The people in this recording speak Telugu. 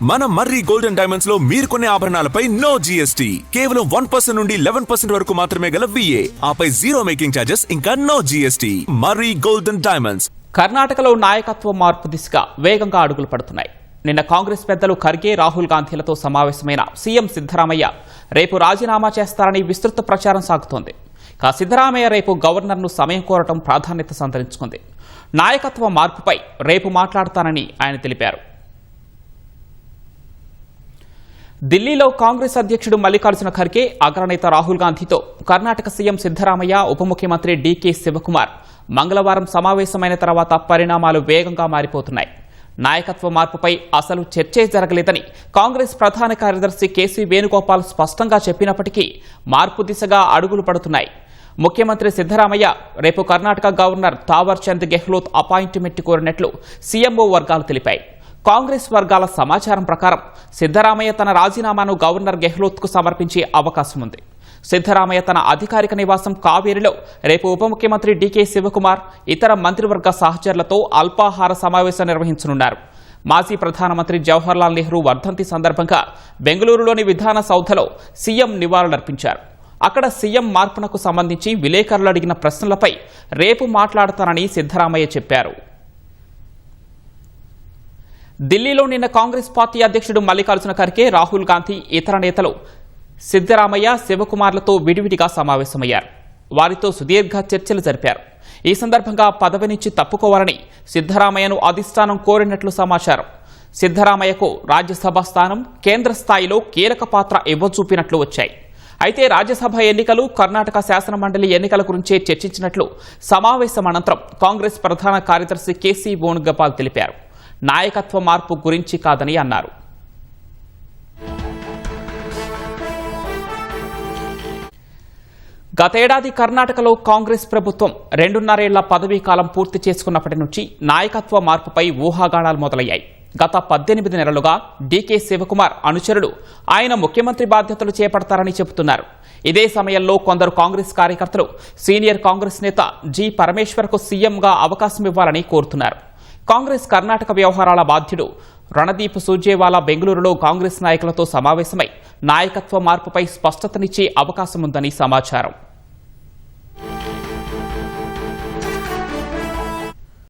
మన మర్రి గోల్డెన్ డైమండ్స్ లో మీరు కొనే ఆభరణాలపై నో జీఎస్టీ, కేవలం 1% నుండి 11% వరకు మాత్రమే గల VA, ఆపై జీరో మేకింగ్ ఛార్జెస్, ఇంకా నో జీఎస్టీ. మర్రి గోల్డెన్ డైమండ్స్. కర్ణాటకలో నాయకత్వ మార్పు దిశగా వేగంగా అడుగులు పడుతున్నాయి. నిన్న కాంగ్రెస్ పెద్దలు ఖర్గే, రాహుల్ గాంధీలతో సమావేశమైన సీఎం సిద్దరామయ్య రేపు రాజీనామా చేస్తారని విస్తృత ప్రచారం సాగుతోంది. సిద్దరామయ్య రేపు గవర్నర్ను సమయం కోరటం ప్రాధాన్యత సంతరించుకుంది. నాయకత్వ మార్పుపై రేపు మాట్లాడతానని ఆయన తెలిపారు. ఢిల్లీలో కాంగ్రెస్ అధ్యక్షుడు మల్లికార్జున ఖర్గే, అగ్రనేత రాహుల్ గాంధీతో కర్ణాటక సీఎం సిద్దరామయ్య, ఉప ముఖ్యమంత్రి డీకే శివకుమార్ మంగళవారం సమావేశమైన తర్వాత పరిణామాలు వేగంగా మారిపోతున్నాయి. నాయకత్వ మార్పుపై అసలు చర్చే జరగలేదని కాంగ్రెస్ ప్రధాన కార్యదర్శి కేసీ వేణుగోపాల్ స్పష్టంగా చెప్పినప్పటికీ మార్పు దిశగా అడుగులు పడుతున్నాయి. ముఖ్యమంత్రి సిద్దరామయ్య రేపు కర్ణాటక గవర్నర్ తావర్ చంద్ గెహ్లోత్ అపాయింట్మెంట్ కోరినట్లు సీఎంఓ వర్గాలు తెలిపాయి. కాంగ్రెస్ వర్గాల సమాచారం ప్రకారం సిద్దరామయ్య తన రాజీనామాను గవర్నర్ గెహ్లోత్కు సమర్పించే అవకాశం ఉంది. సిద్దరామయ్య తన అధికారిక నివాసం కావేరిలో రేపు ఉప ముఖ్యమంత్రి డీకే శివకుమార్, ఇతర మంత్రివర్గ సహచరులతో అల్పాహార సమావేశం నిర్వహించనున్నారు. మాజీ ప్రధానమంత్రి జవహర్లాల్ నెహ్రూ వర్ధంతి సందర్భంగా బెంగళూరులోని విధాన సౌధలో సీఎం నివాళులర్పించారు. అక్కడ సీఎం మార్పునకు సంబంధించి విలేకరులు అడిగిన ప్రశ్నలపై రేపు మాట్లాడతానని సిద్దరామయ్య చెప్పారు. ఢిల్లీలో నిన్న కాంగ్రెస్ పార్టీ అధ్యక్షుడు మల్లికార్జున ఖర్గే, రాహుల్ గాంధీ, ఇతర నేతలు సిద్దరామయ్య, శివకుమార్లతో విడివిడిగా సమావేశమయ్యారు. వారితో సుదీర్ఘ చర్చలు జరిపారు. ఈ సందర్భంగా పదవి నుంచి తప్పుకోవాలని సిద్దరామయ్యను అధిష్టానం కోరినట్లు సమాచారం. సిద్దరామయ్యకు రాజ్యసభ స్థానం, కేంద్ర స్థాయిలో కీలక పాత్ర ఇవ్వచూపినట్లు వచ్చాయి. అయితే రాజ్యసభ ఎన్నికలు, కర్ణాటక శాసనమండలి ఎన్నికల గురించే చర్చించినట్లు సమావేశం అనంతరం కాంగ్రెస్ ప్రధాన కార్యదర్శి కేసీ వేణుగోపాల్ తెలిపారు. నాయకత్వ మార్పు గురించి కాదని అన్నారు. గతేడాది కర్ణాటకలో కాంగ్రెస్ ప్రభుత్వం 2.5 ఏళ్ల పదవీ కాలం పూర్తి చేసుకున్నప్పటి నుంచి నాయకత్వ మార్పుపై ఊహాగానాలు మొదలయ్యాయి. గత 18 నెలలుగా డీకే శివకుమార్ అనుచరులు ఆయన ముఖ్యమంత్రి బాధ్యతలు చేపడతారని చెబుతున్నారు. ఇదే సమయంలో కొందరు కాంగ్రెస్ కార్యకర్తలు సీనియర్ కాంగ్రెస్ నేత జి పరమేశ్వర్కు సీఎంగా అవకాశం ఇవ్వాలని కోరుతున్నారు. కాంగ్రెస్ కర్ణాటక వ్యవహారాల బాధ్యుడు రణదీప్ సూర్జేవాలా బెంగళూరులో కాంగ్రెస్ నాయకులతో సమావేశమై నాయకత్వ మార్పుపై స్పష్టతనిచ్చే అవకాశముందని సమాచారం.